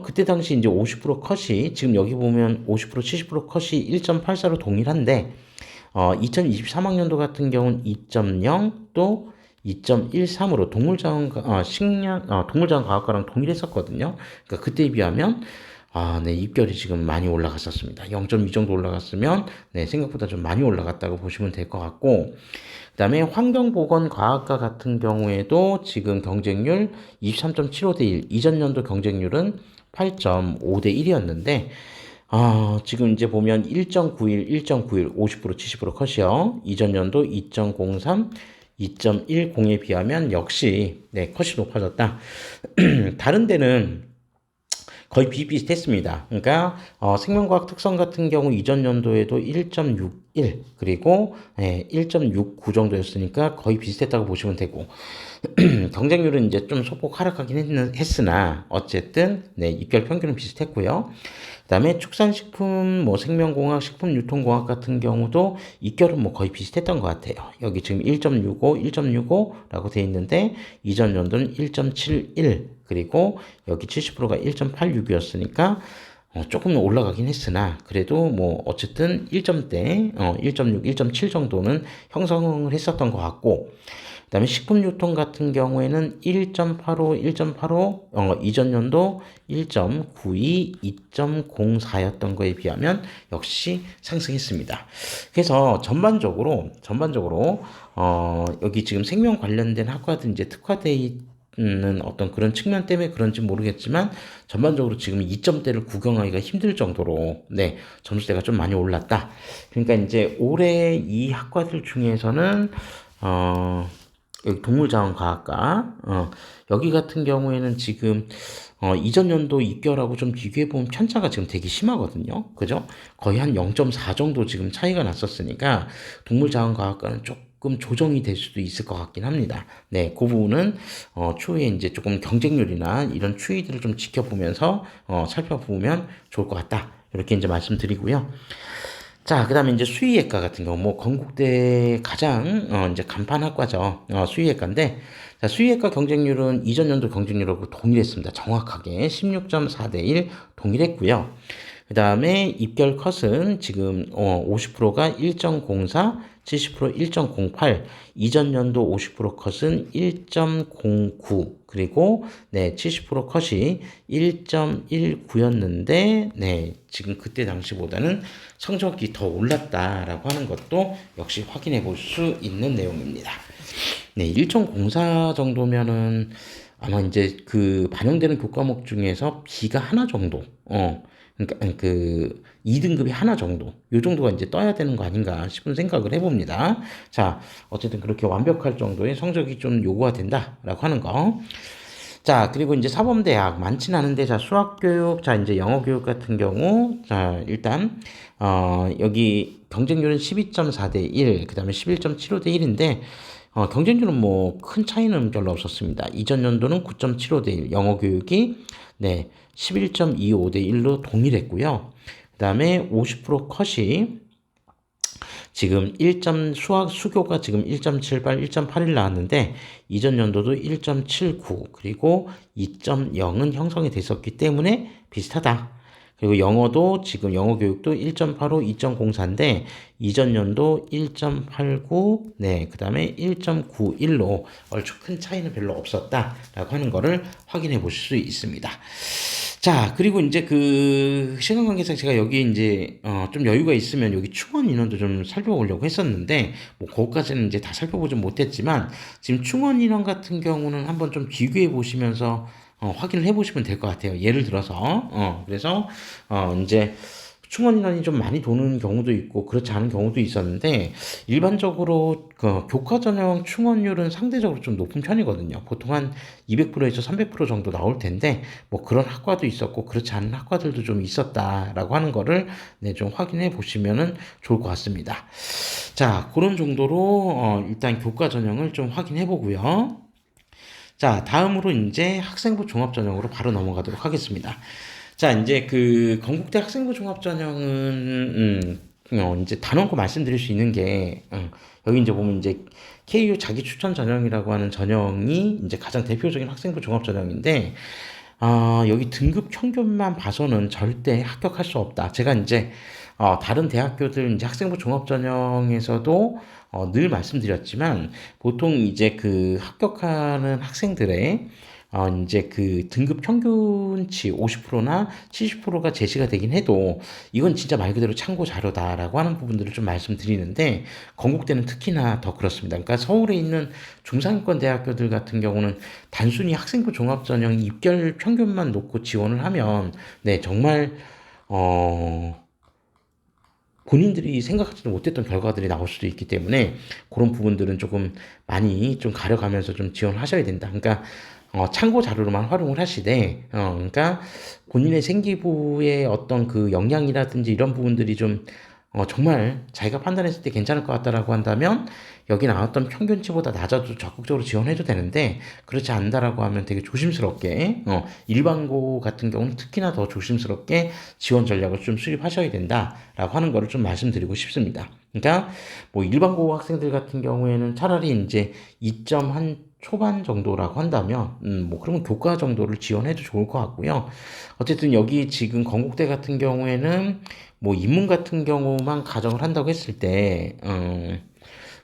그때 당시 이제 50% 컷이, 지금 여기 보면 50%, 70% 컷이 1.84로 동일한데, 2023학년도 같은 경우는 2.0 또 2.13으로 동물자원과학과랑 동일했었거든요. 그러니까 그때에 비하면 네, 입결이 지금 많이 올라갔었습니다. 0.2 정도 올라갔으면 네, 생각보다 좀 많이 올라갔다고 보시면 될 것 같고 그 다음에 환경보건과학과 같은 경우에도 지금 경쟁률 23.75대 1, 이전 연도 경쟁률은 8.5대 1이었는데 지금 이제 보면 1.91, 1.91, 50%, 70% 컷이요. 이전 연도 2.03, 2.10에 비하면 역시 네, 컷이 높아졌다. 다른 데는 거의 비슷비슷했습니다. 그러니까 생명과학 특성 같은 경우 이전 연도에도 1.6 1 그리고 1.69 정도였으니까 거의 비슷했다고 보시면 되고 경쟁률은 이제 좀 소폭 하락하긴 했으나 어쨌든 입결 평균은 비슷했고요. 그다음에 축산식품, 뭐 생명공학, 식품유통공학 같은 경우도 입결은 뭐 거의 비슷했던 것 같아요. 여기 지금 1.65, 1.65라고 돼 있는데 이전 연도는 1.71 그리고 여기 70%가 1.86이었으니까 조금 올라가긴 했으나 그래도 뭐 어쨌든 1점대 1.6, 1.7 정도는 형성을 했었던 것 같고 그다음에 식품유통 같은 경우에는 1.85, 1.85 이전 연도 1.92, 2.04였던 거에 비하면 역시 상승했습니다. 그래서 전반적으로 여기 지금 생명 관련된 학과들 이제 특화돼 있는 어떤 그런 측면 때문에 그런지 모르겠지만 전반적으로 지금 2점대를 구경하기가 힘들 정도로 점수대가 좀 많이 올랐다. 그러니까 이제 올해 이 학과들 중에서는 여기 동물자원과학과 여기 같은 경우에는 지금 이전 연도 입결하고 좀 비교해보면 편차가 지금 되게 심하거든요. 그죠? 거의 한 0.4 정도 지금 차이가 났었으니까 동물자원과학과는 조금 조정이 될 수도 있을 것 같긴 합니다. 네, 그 부분은 추후에 이제 조금 경쟁률이나 이런 추이들을 좀 지켜보면서 살펴보면 좋을 것 같다. 이렇게 이제 말씀드리고요. 자, 그 다음에 이제 수의학과 같은 경우, 뭐, 건국대 가장, 이제 간판 학과죠. 수의학과인데, 자, 수의학과 경쟁률은 이전 연도 경쟁률하고 동일했습니다. 정확하게 16.4대 1 동일했고요. 그 다음에 입결 컷은 지금 50%가 1.04, 70% 1.08, 이전 연도 50% 컷은 1.09, 그리고 70% 컷이 1.19였는데 지금 그때 당시보다는 성적이 더 올랐다라고 하는 것도 역시 확인해 볼 수 있는 내용입니다. 1.04 정도면은 아마 이제 그 반영되는 교과목 중에서 B가 하나 정도, 그러니까 그 2등급이 하나 정도, 요 정도가 이제 떠야 되는 거 아닌가 싶은 생각을 해봅니다. 자, 어쨌든 그렇게 완벽할 정도의 성적이 좀 요구가 된다라고 하는 거. 자, 그리고 이제 사범대학 많진 않은데, 자, 수학교육, 자, 이제 영어교육 같은 경우, 자, 일단, 여기 경쟁률은 12.4대 1, 그 다음에 11.75대 1인데, 경쟁률은 뭐 큰 차이는 별로 없었습니다. 이전 연도는 9.75대 1, 영어교육이, 11.25대 1로 동일했고요. 그 다음에 50% 컷이, 지금 수교가 지금 1.78, 1.81 나왔는데 이전 연도도 1.79 그리고 2.0은 형성이 됐었기 때문에 비슷하다. 그리고 영어도 지금 영어 교육도 1.85, 2.04인데 이전 연도 1.89, 그 다음에 1.91로 얼추 큰 차이는 별로 없었다라고 하는 거를 확인해 보실 수 있습니다. 자, 그리고 이제 그 시간 관계상 제가 여기 이제 좀 여유가 있으면 여기 충원 인원도 좀 살펴보려고 했었는데 뭐 그것까지는 이제 다 살펴보지 못했지만 지금 충원 인원 같은 경우는 한번 좀 비교해 보시면서 확인을 해 보시면 될 것 같아요. 예를 들어서 그래서 이제 충원 인원이 좀 많이 도는 경우도 있고 그렇지 않은 경우도 있었는데 일반적으로 그 교과 전형 충원율은 상대적으로 좀 높은 편이거든요. 보통 한 200%에서 300% 정도 나올 텐데 뭐 그런 학과도 있었고 그렇지 않은 학과들도 좀 있었다라고 하는 거를 좀 확인해 보시면은 좋을 것 같습니다. 자, 그런 정도로 일단 교과 전형을 좀 확인해 보고요. 자, 다음으로 이제 학생부 종합 전형으로 바로 넘어가도록 하겠습니다. 자, 이제 그 건국대 학생부 종합 전형은 이제 단언코 말씀드릴 수 있는 게 여기 이제 보면 이제 KU 자기 추천 전형이라고 하는 전형이 이제 가장 대표적인 학생부 종합 전형인데 여기 등급 평균만 봐서는 절대 합격할 수 없다. 제가 이제 다른 대학교들 이제 학생부 종합 전형에서도 늘 말씀드렸지만 보통 이제 그 합격하는 학생들의 이제 그 등급 평균치 50%나 70%가 제시가 되긴 해도 이건 진짜 말 그대로 참고 자료다라고 하는 부분들을 좀 말씀드리는데 건국대는 특히나 더 그렇습니다. 그러니까 서울에 있는 중상위권 대학교들 같은 경우는 단순히 학생부 종합전형 입결 평균만 놓고 지원을 하면 정말 본인들이 생각하지도 못했던 결과들이 나올 수도 있기 때문에 그런 부분들은 조금 많이 좀 가려가면서 좀 지원하셔야 된다. 그러니까 참고 자료로만 활용을 하시되 그러니까 본인의 생기부의 어떤 그 역량이라든지 이런 부분들이 좀 정말 자기가 판단했을 때 괜찮을 것 같다라고 한다면 여기 나왔던 평균치보다 낮아도 적극적으로 지원해도 되는데 그렇지 않다라고 하면 되게 조심스럽게 일반고 같은 경우는 특히나 더 조심스럽게 지원 전략을 좀 수립하셔야 된다라고 하는 거를 좀 말씀드리고 싶습니다. 그러니까 뭐 일반고 학생들 같은 경우에는 차라리 이제 2점 한 초반 정도라고 한다면 뭐 그러면 교과 정도를 지원해도 좋을 것 같고요. 어쨌든 여기 지금 건국대 같은 경우에는 뭐 인문 같은 경우만 가정을 한다고 했을 때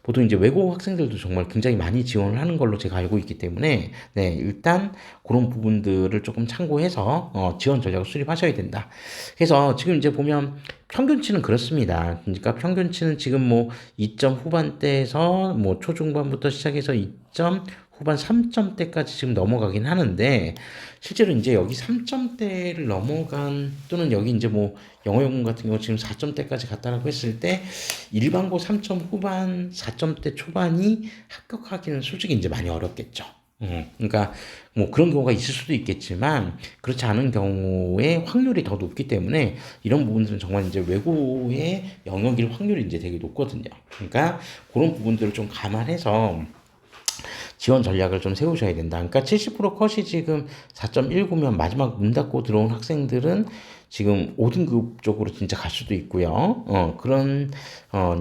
보통 이제 외국 학생들도 정말 굉장히 많이 지원을 하는 걸로 제가 알고 있기 때문에 네, 일단 그런 부분들을 조금 참고해서 지원 전략을 수립하셔야 된다. 그래서 지금 이제 보면 평균치는 그렇습니다. 그러니까 평균치는 지금 뭐 2점 후반대에서 뭐 초중반부터 시작해서 2점 후반 3점대까지 지금 넘어가긴 하는데 실제로 이제 여기 3점대를 넘어간 또는 여기 이제 뭐 영어 영문 같은 경우 지금 4점대까지 갔다라고 했을 때 일반고 3점 후반 4점대 초반이 합격하기는 솔직히 이제 많이 어렵겠죠. 그러니까 뭐 그런 경우가 있을 수도 있겠지만 그렇지 않은 경우에 확률이 더 높기 때문에 이런 부분들은 정말 이제 외고의 영역일 확률이 이제 되게 높거든요. 그러니까 그런 부분들을 좀 감안해서 지원 전략을 좀 세우셔야 된다. 그러니까 70% 컷이 지금 4.19면 마지막 문 닫고 들어온 학생들은 지금 5등급 쪽으로 진짜 갈 수도 있고요. 그런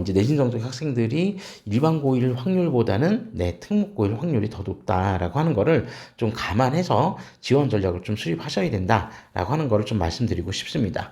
이제 내신 성적 학생들이 일반 고일 확률보다는 특목 고일 확률이 더 높다라고 하는 거를 좀 감안해서 지원 전략을 좀 수립하셔야 된다라고 하는 거를 좀 말씀드리고 싶습니다.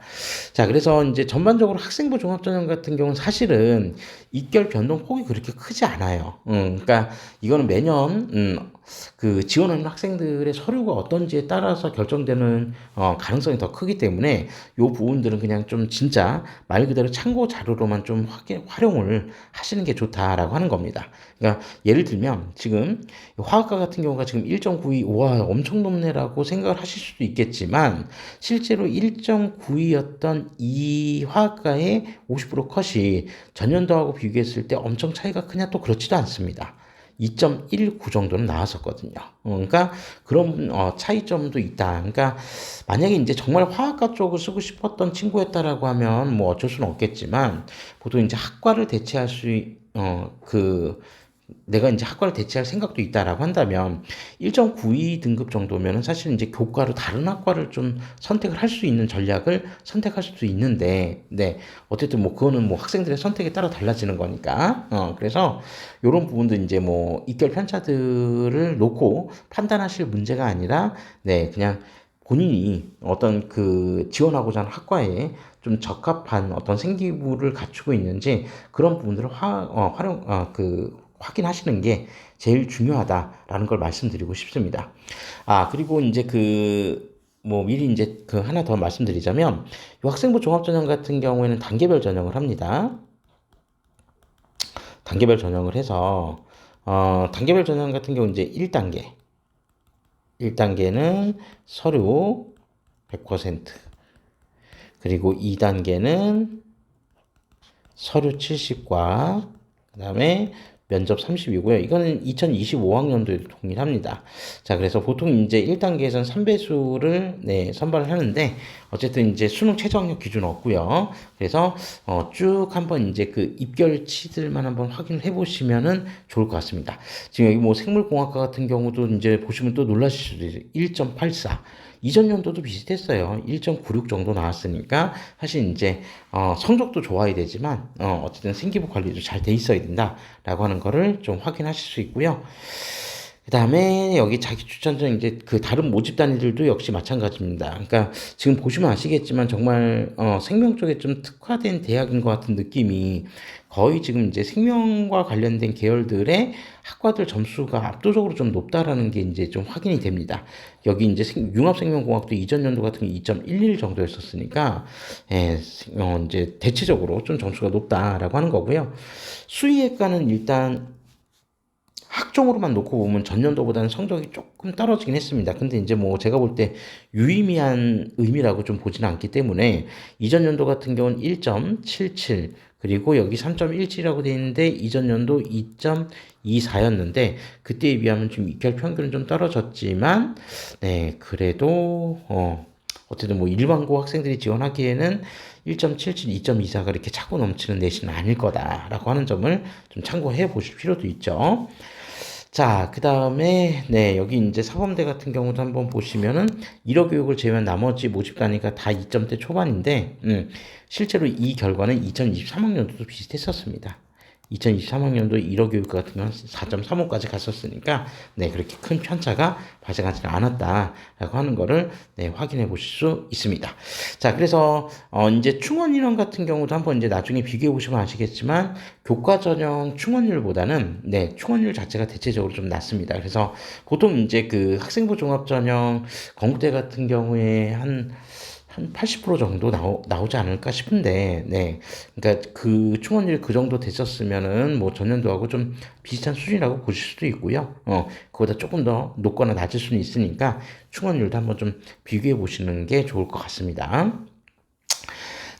자, 그래서 이제 전반적으로 학생부 종합전형 같은 경우는 사실은 입결 변동폭이 그렇게 크지 않아요. 그러니까 이거는 매년 그 지원하는 학생들의 서류가 어떤지에 따라서 결정되는 가능성이 더 크기 때문에 요 부분들은 그냥 좀 진짜 말 그대로 참고 자료로만 좀 활용을 하시는 게 좋다라고 하는 겁니다. 그러니까 예를 들면 지금 화학과 같은 경우가 지금 1.92, 와 엄청 높네라고 생각을 하실 수도 있겠지만 실제로 1.92였던 이 화학과의 50% 컷이 전년도하고 비교했을 때 엄청 차이가 크냐 또 그렇지도 않습니다. 2.19 정도는 나왔었거든요. 그러니까 그런 차이점도 있다. 그러니까 만약에 이제 정말 화학과 쪽을 쓰고 싶었던 친구였다라고 하면 뭐 어쩔 수는 없겠지만 보통 이제 학과를 대체할 그 내가 이제 학과를 대체할 생각도 있다라고 한다면 1.92 등급 정도면은 사실 이제 교과로 다른 학과를 좀 선택을 할 수 있는 전략을 선택할 수도 있는데, 네. 어쨌든 뭐 그거는 뭐 학생들의 선택에 따라 달라지는 거니까. 그래서 요런 부분도 이제 뭐 입결 편차들을 놓고 판단하실 문제가 아니라, 네. 그냥 본인이 어떤 그 지원하고자 하는 학과에 좀 적합한 어떤 생기부를 갖추고 있는지 그런 부분들을 확인하시는 게 제일 중요하다라는 걸 말씀드리고 싶습니다. 그리고 이제 뭐 미리 이제 하나 더 말씀드리자면, 이 학생부 종합전형 같은 경우에는 단계별 전형을 합니다. 단계별 전형을 해서, 단계별 전형 같은 경우 이제 1단계. 1단계는 서류 100%. 그리고 2단계는 서류 70과, 그 다음에 면접 30이고요. 이거는 2025학년도에도 동일합니다. 자, 그래서 보통 이제 1단계에서는 3배수를 선발을 하는데 어쨌든 이제 수능 최저 학력 기준 없고요. 그래서 쭉 한번 이제 그 입결치들만 한번 확인을 해보시면은 좋을 것 같습니다. 지금 여기 뭐 생물공학과 같은 경우도 이제 보시면 또 놀라실 수도 있어요. 1.84. 이전 연도도 비슷했어요. 1.96 정도 나왔으니까 사실 이제 성적도 좋아야 되지만 어쨌든 생기부 관리도 잘 돼 있어야 된다라고 하는 거를 좀 확인하실 수 있고요. 그 다음에 여기 자기 추천전 이제 그 다른 모집 단위들도 역시 마찬가지입니다. 그러니까 지금 보시면 아시겠지만 정말 생명 쪽에 좀 특화된 대학인 것 같은 느낌이 거의 지금 이제 생명과 관련된 계열들의 학과들 점수가 압도적으로 좀 높다라는 게 이제 좀 확인이 됩니다. 여기 이제 융합생명공학도 이전 연도 같은 게 2.11 정도였었으니까 이제 대체적으로 좀 점수가 높다라고 하는 거고요. 수의학과는 일단 학종으로만 놓고 보면 전년도보다는 성적이 조금 떨어지긴 했습니다. 근데 이제 뭐 제가 볼 때 유의미한 의미라고 좀 보지는 않기 때문에 이전 연도 같은 경우는 1.77 그리고 여기 3.17이라고 되어 있는데 이전 연도 2.24였는데 그때에 비하면 지금 입결 평균은 좀 떨어졌지만 그래도 어쨌든 뭐 일반고 학생들이 지원하기에는 1.77, 2.24가 이렇게 차고 넘치는 내신은 아닐 거다라고 하는 점을 좀 참고해 보실 필요도 있죠. 자, 그 다음에, 네, 여기 이제 사범대 같은 경우도 한번 보시면은, 1호 교육을 제외한 나머지 모집 단위가 다 2점대 초반인데, 실제로 이 결과는 2023학년도도 비슷했었습니다. 2023학년도 1호 교육 같은 경우는 4.35까지 갔었으니까, 네, 그렇게 큰 편차가 발생하지는 않았다라고 하는 거를, 네, 확인해 보실 수 있습니다. 자, 그래서, 이제 충원 인원 같은 경우도 한번 이제 나중에 비교해 보시면 아시겠지만, 교과 전형 충원율보다는, 네, 충원율 자체가 대체적으로 좀 낮습니다. 그래서 보통 이제 그 학생부 종합 전형 건국대 같은 경우에 한 80% 정도 나오지 않을까 싶은데, 네. 그러니까 그 충원율이 그 정도 됐었으면은 뭐 전년도하고 좀 비슷한 수준이라고 보실 수도 있고요. 그보다 조금 더 높거나 낮을 수는 있으니까 충원율도 한번 좀 비교해 보시는 게 좋을 것 같습니다.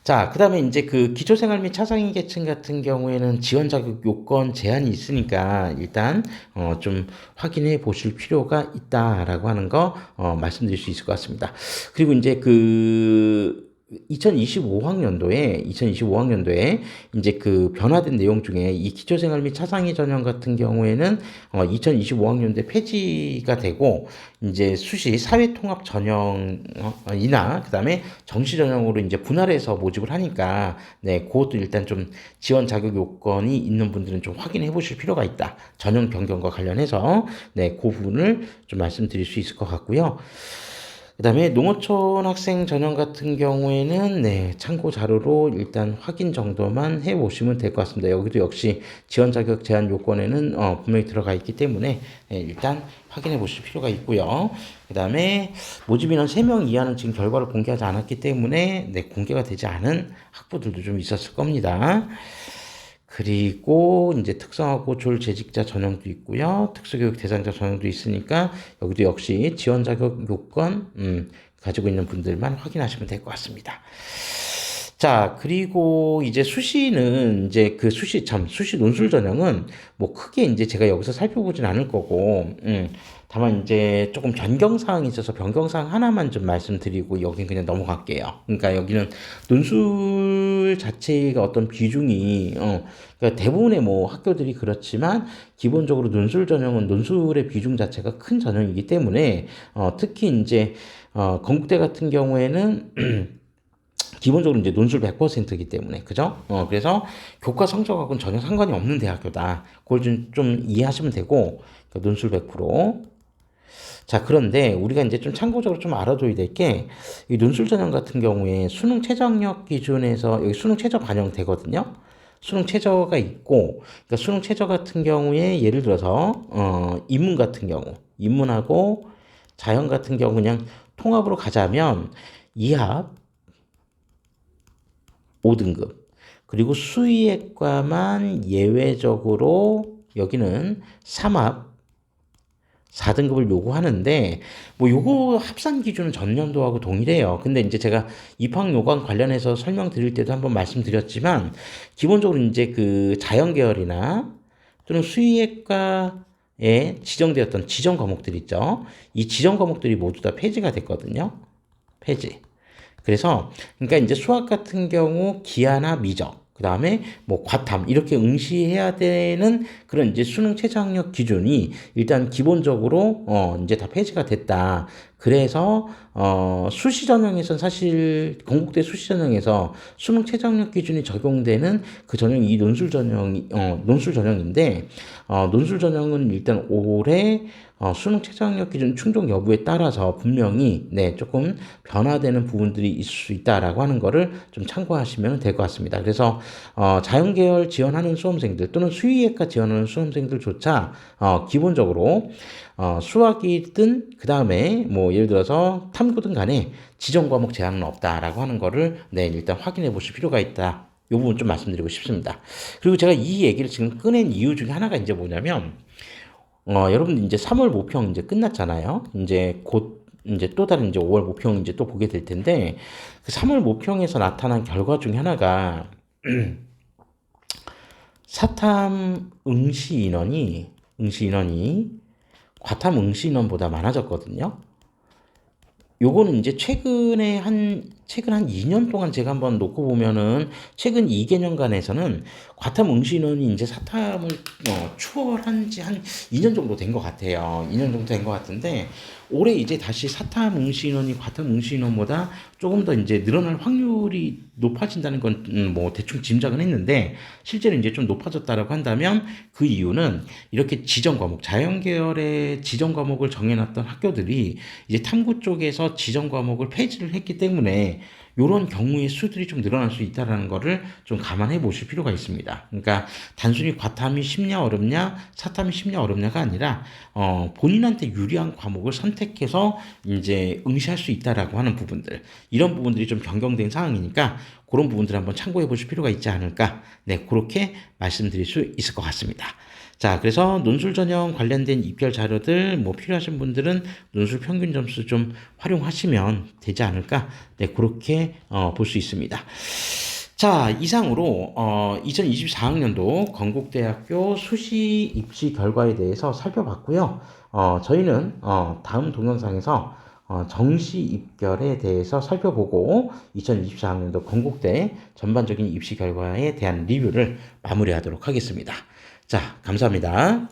자, 그 다음에 이제 그 기초생활 및 차상위 계층 같은 경우에는 지원 자격 요건 제한이 있으니까 일단 좀 확인해 보실 필요가 있다라고 하는 거 말씀드릴 수 있을 것 같습니다. 그리고 이제 그 2025학년도에 이제 그 변화된 내용 중에 이 기초생활 및 차상위 전형 같은 경우에는 2025학년도에 폐지가 되고 이제 수시 사회통합 전형이나 그다음에 정시 전형으로 이제 분할해서 모집을 하니까 네, 그것도 일단 좀 지원 자격 요건이 있는 분들은 좀 확인해 보실 필요가 있다. 전형 변경과 관련해서 네, 그 부분을 좀 말씀드릴 수 있을 것 같고요. 그 다음에 농어촌 학생 전형 같은 경우에는 네, 참고 자료로 일단 확인 정도만 해 보시면 될 것 같습니다. 여기도 역시 지원 자격 제한 요건에는 분명히 들어가 있기 때문에 네, 일단 확인해 보실 필요가 있고요. 그 다음에 모집 인원 3명 이하는 지금 결과를 공개하지 않았기 때문에 네, 공개가 되지 않은 학부들도 좀 있었을 겁니다. 그리고 이제 특성화고 졸 재직자 전형도 있고요. 특수교육 대상자 전형도 있으니까 여기도 역시 지원 자격 요건 가지고 있는 분들만 확인하시면 될 것 같습니다. 자, 그리고 이제 수시는 이제 그 수시 논술 전형은 뭐 크게 이제 제가 여기서 살펴보진 않을 거고, 다만 이제 조금 변경사항이 있어서 변경사항 하나만 좀 말씀드리고 여긴 그냥 넘어갈게요. 그러니까 여기는 논술 자체가 어떤 비중이, 그러니까 대부분의 뭐 학교들이 그렇지만 기본적으로 논술 전형은 논술의 비중 자체가 큰 전형이기 때문에, 특히 이제, 건국대 같은 경우에는 기본적으로 이제 논술 100%이기 때문에, 그죠? 그래서 교과 성적하고는 전혀 상관이 없는 대학교다. 그걸 좀 이해하시면 되고, 그러니까 논술 100%. 자, 그런데 우리가 이제 좀 참고적으로 좀 알아둬야 될 게, 이 논술 전형 같은 경우에 수능 최저학력 기준에서 여기 수능 최저 반영되거든요. 수능 최저가 있고, 그러니까 수능 최저 같은 경우에 예를 들어서, 인문 같은 경우, 인문하고 자연 같은 경우 그냥 통합으로 가자면, 이합, 5등급. 그리고 수의학과만 예외적으로 여기는 3합 4등급을 요구하는데 뭐 요거 합산 기준은 전년도하고 동일해요. 근데 이제 제가 입학 요강 관련해서 설명드릴 때도 한번 말씀드렸지만 기본적으로 이제 그 자연 계열이나 또는 수의학과에 지정되었던 지정 과목들 있죠. 이 지정 과목들이 모두 다 폐지가 됐거든요. 폐지. 그래서 그러니까 이제 수학 같은 경우 기하나 미적 그 다음에 뭐 과탐 이렇게 응시해야 되는 그런 이제 수능 최저학력 기준이 일단 기본적으로 이제 다 폐지가 됐다. 그래서 수시 전형에선 사실 건국대 수시 전형에서 수능 최저학력 기준이 적용되는 그 전형이 이 논술 전형인데 논술 전형은 일단 올해 수능 최저학력 기준 충족 여부에 따라서 분명히 네, 조금 변화되는 부분들이 있을 수 있다라고 하는 거를 좀 참고하시면 될 것 같습니다. 그래서 자연계열 지원하는 수험생들 또는 수의학과 지원하는 수험생들조차 기본적으로 수학이든 그 다음에 뭐 예를 들어서 탐구든 간에 지정 과목 제한은 없다라고 하는 거를 네, 일단 확인해 보실 필요가 있다. 이 부분 좀 말씀드리고 싶습니다. 그리고 제가 이 얘기를 지금 꺼낸 이유 중에 하나가 이제 뭐냐면 여러분들 이제 3월 모평 이제 끝났잖아요. 이제 곧 이제 또 다른 이제 5월 모평 이제 또 보게 될 텐데 그 3월 모평에서 나타난 결과 중에 하나가 사탐 응시 인원이 과탐 응시 인원보다 많아졌거든요. 요거는 이제 최근 한 2년 동안 제가 한번 놓고 보면은 최근 2개년간에서는 과탐 응시 인원이 이제 사탐을 추월한 지 한 2년 정도 된 것 같아요. 2년 정도 된 것 같은데 올해 이제 다시 사탐 응시 인원이 과탐 응시 인원보다 조금 더 이제 늘어날 확률이 높아진다는 건 뭐 대충 짐작은 했는데 실제로 이제 좀 높아졌다라고 한다면 그 이유는 이렇게 지정 과목, 자연 계열의 지정 과목을 정해놨던 학교들이 이제 탐구 쪽에서 지정 과목을 폐지를 했기 때문에 요런 경우의 수들이 좀 늘어날 수 있다는 거를 좀 감안해 보실 필요가 있습니다. 그러니까 단순히 과탐이 쉽냐 어렵냐, 사탐이 쉽냐 어렵냐가 아니라 본인한테 유리한 과목을 선택해서 이제 응시할 수 있다라고 하는 부분들, 이런 부분들이 좀 변경된 상황이니까 그런 부분들 한번 참고해 보실 필요가 있지 않을까, 네, 그렇게 말씀드릴 수 있을 것 같습니다. 자, 그래서 논술 전형 관련된 입결 자료들 뭐 필요하신 분들은 논술 평균 점수 좀 활용하시면 되지 않을까, 네, 그렇게 볼 수 있습니다. 자, 이상으로 2024학년도 건국대학교 수시 입시 결과에 대해서 살펴봤고요. 저희는 다음 동영상에서 정시 입결에 대해서 살펴보고 2024학년도 건국대 전반적인 입시 결과에 대한 리뷰를 마무리하도록 하겠습니다. 자, 감사합니다.